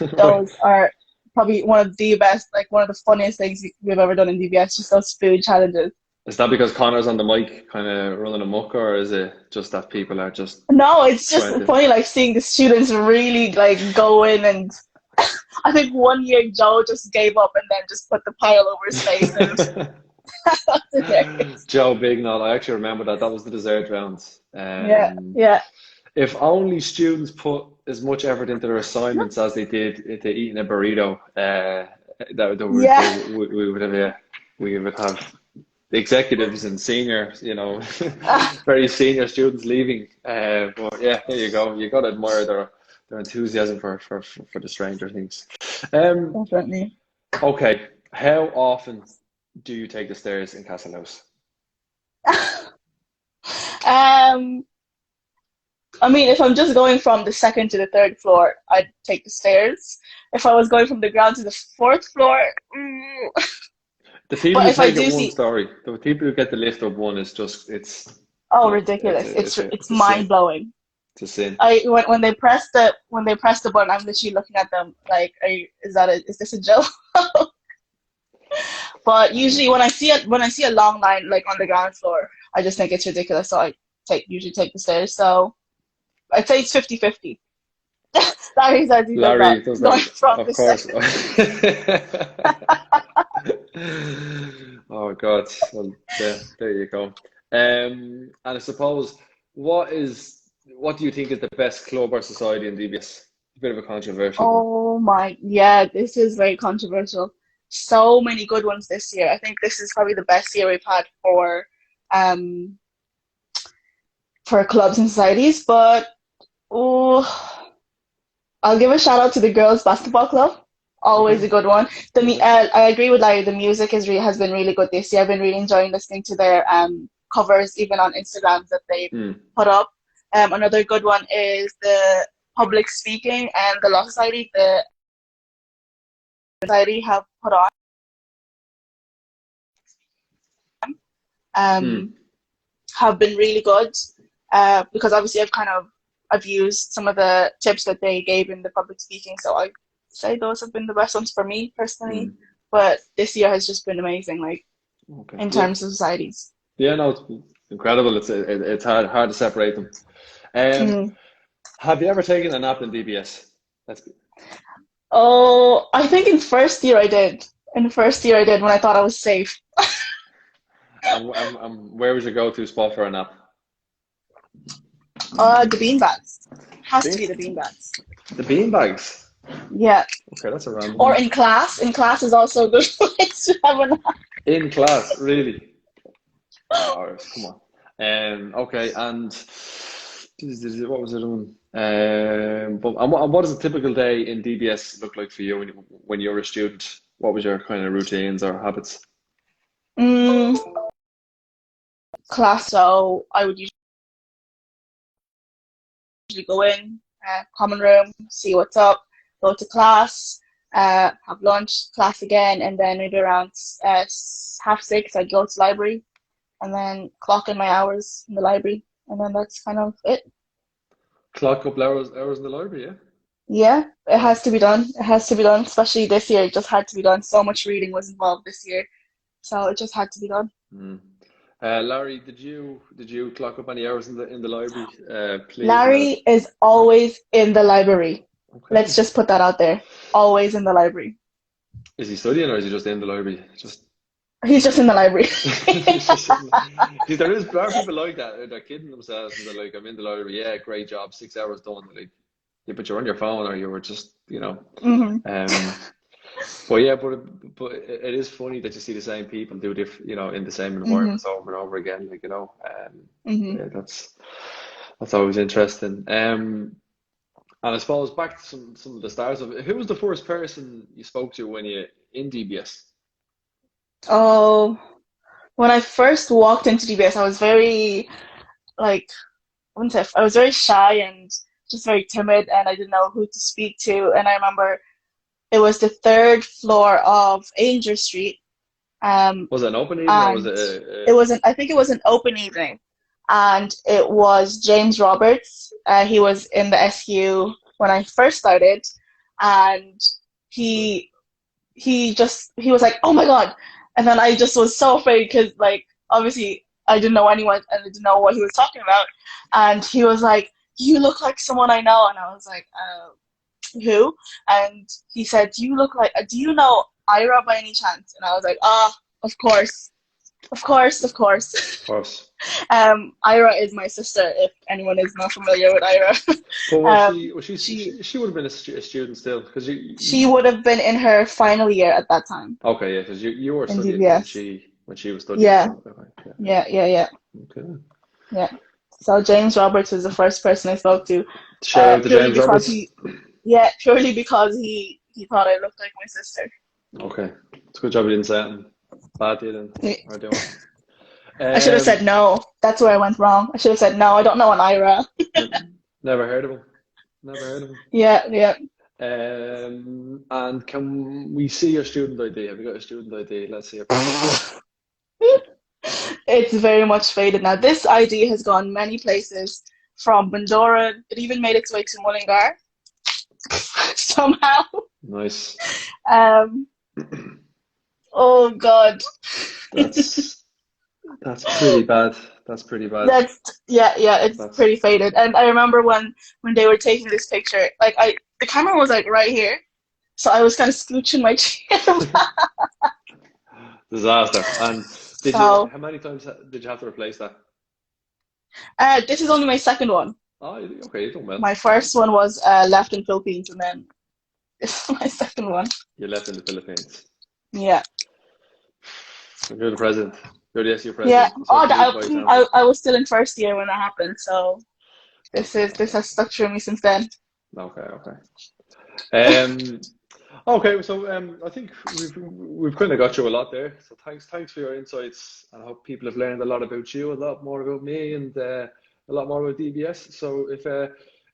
Right. Those are probably one of the best, like one of the funniest things we've ever done in DBS, just those food challenges. Is that because Connor's on the mic, kind of running amok, or is it just that people are just No, it's just trying to? funny, like seeing the students really like go in and I think one year Joe just gave up and then just put the pile over his face and that's hilarious. Joe Bignall, I actually remember that. That was the dessert rounds. Yeah, yeah. If only students put as much effort into their assignments as they did into eating a burrito, Yeah. we would have, yeah, we would have the executives and senior, Ah, very senior students leaving. But yeah, there you go. You got to admire their enthusiasm for the Stranger Things. Um, definitely. okay, how often do you take the stairs in Castle House? Um, I mean, if I'm just going from the second to the third floor, I'd take the stairs. If I was going from the ground to the fourth floor, The people but who if I take it do one see, story, the people who get the lift up one is just oh, no, ridiculous! It's it's a mind sin. blowing. It's a sin. When they press the button, I'm literally looking at them like, is this a joke? But Uh, usually when I see a long line like on the ground floor, I just think it's ridiculous. So I usually take the stairs. So I'd say it's 50-50. Larry says he does that Larry does going that, from of the course. second. Oh God. Well, there you go. And I suppose what do you think is the best club or society in DBS? A bit of a controversial one. Oh my, yeah, this is very controversial. So many good ones this year. I think this is probably the best year we've had um for clubs and societies. But oh, I'll give a shout out to the girls basketball club. Always Okay. a good one. Okay. I agree with Larry. The music has been really good this year. I've been really enjoying listening to their covers, even on Instagrams that they Mm. put up. Another good one is the public speaking and the Law Society. The Society have put on Mm. um, have been really good because obviously I've used some of the tips that they gave in the public speaking. So I say those have been the best ones for me personally. Mm. But this year has just been amazing, like Okay. in Yeah. terms of societies. Yeah. No, it's incredible. It's hard to separate them. Um, Mm. have you ever taken a nap in DBS? That's Oh, I think in first year I did. In the first year I did when I thought I was safe. where was your go-to spot for a nap? The beanbags. Has to Bean, be the beanbags. the bean bags. Yeah. Okay, that's a random Or one. in class. In class is also a good place to have a nap. In class, really? Oh, come on. Okay, and what was it on? And what does a typical day in DBS look like for you when you were a student? What was your kind of routines or habits? Mm, class. So I would usually go in, common room, see what's up, go to class, have lunch, class again, and then maybe around 6:30, I'd go to library and then clock in my hours in the library, and then that's kind of it. Clock up hours in the library, yeah? Yeah, it has to be done. It has to be done, especially this year. It just had to be done. So much reading was involved this year, so it just had to be done. Mm. Larry, did you clock up any hours in the library? Please, Mel. Larry is always in the library. Let's Okay. just put that out there. Always in the library. Is he studying or is he just in the library? Just He's just in the library. he's just in the, there are people like that. They're kidding themselves and they're like, I'm in the library. Yeah, great job. 6 hours done. Like, yeah, but you're on your phone or you were just, hmm um, but yeah, but it is funny that you see the same people do in the same hmm environments over and over again. Like, hmm yeah, that's always interesting. And I suppose back to some of the stars of it. Who was the first person you spoke to when you in DBS? Oh, when I first walked into DBS, I was very like I wouldn't say I was very shy and just very timid, and I didn't know who to speak to. And I remember it was the third floor of Angel Street, um, Was it an open evening or was and it it was an I think it was an open evening, and it was James Roberts. He was in the SU when I first started, and he he was like, "Oh my God!" And then I just was so afraid because like obviously I didn't know anyone and I didn't know what he was talking about, and he was like, "You look like someone I know," and I was like, "Who?" And he said, "Do you look like? Do you know Ira by any chance?" And I was like, "Ah, of course, of course, of course." of course? Ira is my sister. If anyone is not familiar with Ira, But she she would have been a student still because she would have been in her final year at that time okay, yeah, because you were in studying when DBS. she was studying, Yeah, so okay, yeah, yeah, yeah, yeah, yeah. Okay. yeah. So James Roberts was the first person I spoke to, Shout out to purely James because Roberts. purely because he thought I looked like my sister. Okay, it's a good job you didn't say anything bad, did not Yeah. or doing. I should have said Um, no. That's where I went wrong. I should have said no. I don't know an Ira. never heard of him. Never heard of him. Yeah, yeah. And can we see your student ID? Have you got a student ID? Let's see it. It's very much faded now. This ID has gone many places, from Bandora. It even made its way to Mullingar somehow. Nice. Um, oh God. That's that's pretty bad. That's pretty bad. That's yeah, yeah, it's That's pretty faded. And I remember when they were taking this picture, like the camera was like right here, so I was kind of scooching my chair back. disaster. And So how many times did you have to replace that? this is only my second one. Oh, okay, you done well. My first one was left in Philippines, and then this is my second one. You left in the Philippines. Yeah, You're the president. You're the SU yeah. president. So you Oh, have to lead by example. I was still in first year when that happened, so this has stuck through me since then. Okay, okay. Um, okay, so I think we've kind of got you a lot there. So thanks for your insights, and I hope people have learned a lot about you, a lot more about me, and a lot more about DBS. So if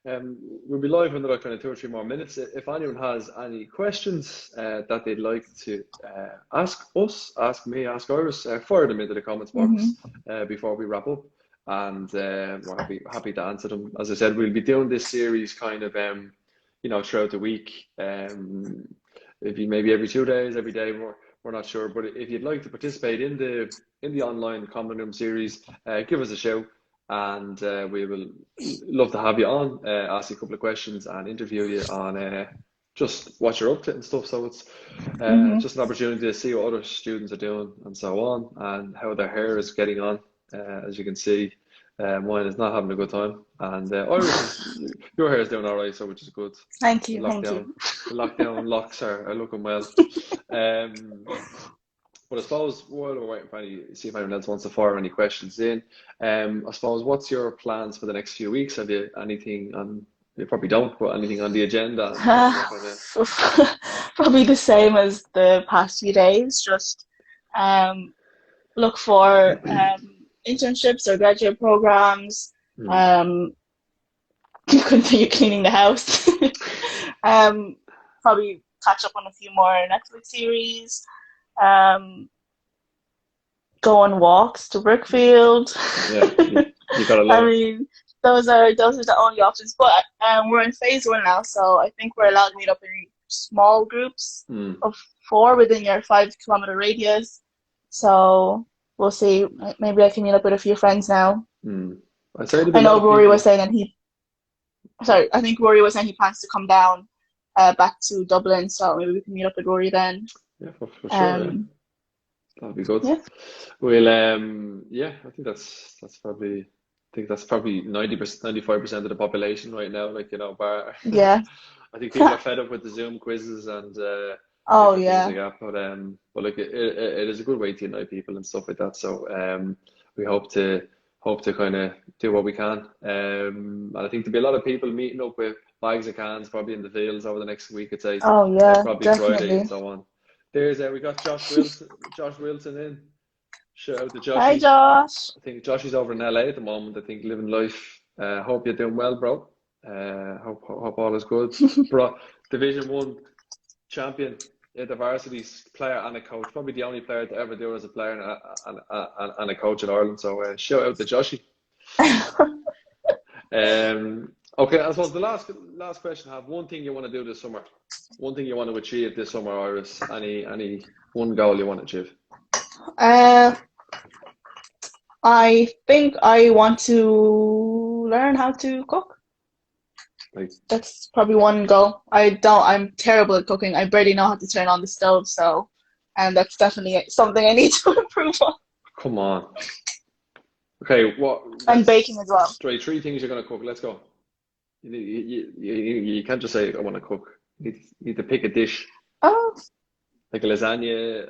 we'll be live in another kind of 2 or 3 more minutes. If anyone has any questions that they'd like to ask us, ask me, ask Iris, fire them into the comments box hmm before we wrap up, and we're happy to answer them. As I said, we'll be doing this series kind of throughout the week. If you maybe every 2 days, every day, we're not sure. But if you'd like to participate in the online common room series, give us a shout, and we will love to have you on, ask you a couple of questions, and interview you on just what you're up to and stuff. So it's hmm just an opportunity to see what other students are doing and so on, and how their hair is getting on. As you can see, mine is not having a good time, and your hair is doing all right, so which is good. Thank The you, thank lockdown, you. the lockdown locks are looking well. Um, but I suppose while we're waiting for see if anyone else wants to fire any questions in, I suppose what's your plans for the next few weeks? Have you anything on? You probably don't, but anything on the agenda that you're kind of. Probably the same as the past few days. Just um, look for internships or graduate programs. Hmm. Um, continue cleaning the house. um, Probably catch up on a few more Netflix series. Um, go on walks to Brookfield. Yeah, you gotta I love. mean, those are the only options. But we're in phase one now, so I think we're allowed to meet up in small groups Mm. of 4 within your 5 kilometer radius. So we'll see. Maybe I can meet up with a few friends now. Mm. I'd say there'd be I a lot know of Rory was people. saying that I think Rory was saying he plans to come down back to Dublin, so maybe we can meet up with Rory then. Yeah, for sure. Yeah, Um, that'd be good. yeah, Well, yeah, I think that's probably 90%, 95% of the population right now. Like, bar. yeah. I think people are fed up with the Zoom quizzes and Oh different things yeah. like that. But like it is a good way to unite people and stuff like that. So we hope to kind of do what we can. And I think there'll be a lot of people meeting up with bags of cans probably in the fields over the next week, I'd say. Oh yeah, Probably Friday and definitely. so on. We got Josh Wilson in. Shout out to Hi Joshy. Josh. I think Joshy's over in LA at the moment. I think living life. Hope you're doing well, bro. Hope all is good. Bro, Division One champion at the varsities, player and a coach. Probably the only player to ever do it as a player and a coach in Ireland. So shout out to Joshy. Okay, I suppose the last question I have, one thing you want to do this summer, one thing you want to achieve this summer, Iris. Any one goal you want to achieve? Uh, I think I want to learn how to cook. Like, That's probably one goal. I'm terrible at cooking. I barely know how to turn on the stove, and that's definitely something I need to improve on. come on. Okay, And baking let's as well. try 3 things you're gonna cook. Let's go. You can't just say I want to cook. You need to pick a dish Oh, like a lasagna,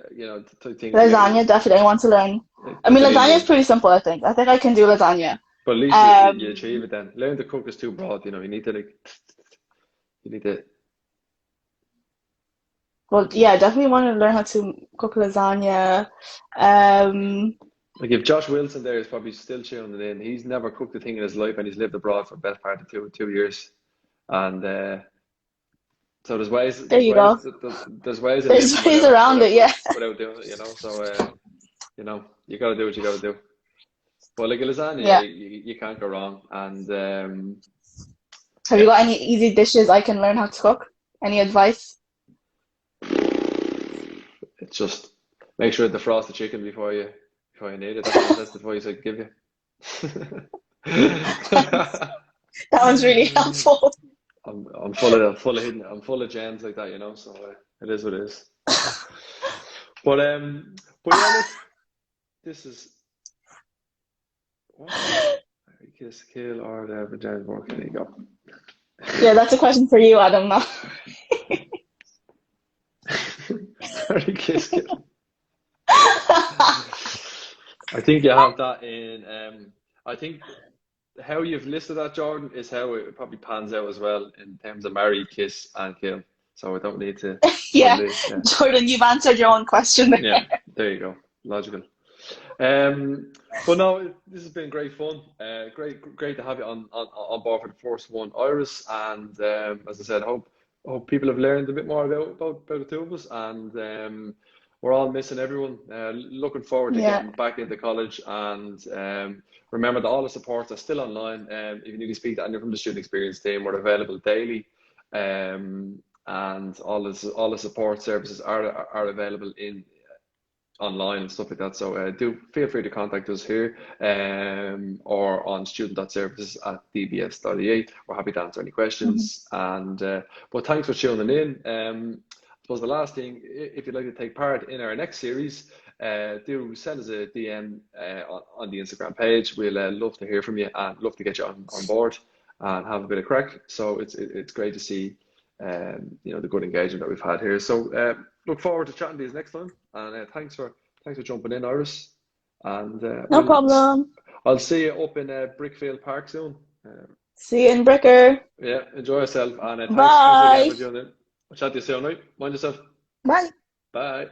type thing. lasagna, definitely I want to learn. I Put mean, that in lasagna is one. pretty simple, I think. I think I can do lasagna. But at least you achieve Um, it then. Learn to cook is too broad. You need to you need to. well, yeah, I definitely want to learn how to cook lasagna. Um, Like if Josh Wilson there is probably still tuning in, he's never cooked a thing in his life and he's lived abroad for the best part of 2 years. And so there you go. there's ways of There's living ways around it, yeah. without doing it, So you got to do what you got to do. But like a lasagna, Yeah. you can't go wrong. And Have you yeah, got any easy dishes I can learn how to cook? Any advice? it's just make sure to defrost the chicken before you need it. That's the advice I give you. That one's really helpful. I'm full of gems like that, So it is what it is. But yeah, look, this is what kiss, kill, or the vagina work. There you go. Yeah, that's a question for you, Adam. Now. Sorry, kiss, kill. I think you have that in. I think how you've listed that, Jordan, is how it probably pans out as well in terms of marry, kiss, and kill. So I don't need to Yeah, probably. Yeah, Jordan, you've answered your own question there. yeah. There you go. Logical. But no, this has been great fun. Great to have you on board for the first one, Iris. And as I said, I hope people have learned a bit more about the two of us. And we're all missing everyone. Looking forward to Yeah. getting back into college. And remember that all the supports are still online. If you need to speak to anyone from the student experience team, we're available daily. And all the support services are available online and stuff like that. So do feel free to contact us here or on student.services@dbs.ie. We're happy to answer any questions. And but thanks for tuning in. I suppose the last thing, if you'd like to take part in our next series, do send us a DM on the Instagram page. We'll love to hear from you and love to get you on board and have a bit of crack. So it's great to see the good engagement that we've had here. So look forward to chatting to you next time. And thanks for jumping in, Iris. And No problem. I'll see you up in Brickfield Park soon. See you in Bricker. Yeah, enjoy yourself. And thanks again Bye. for joining in. I'll chat to you soon, right? Mind yourself. Bye. Bye.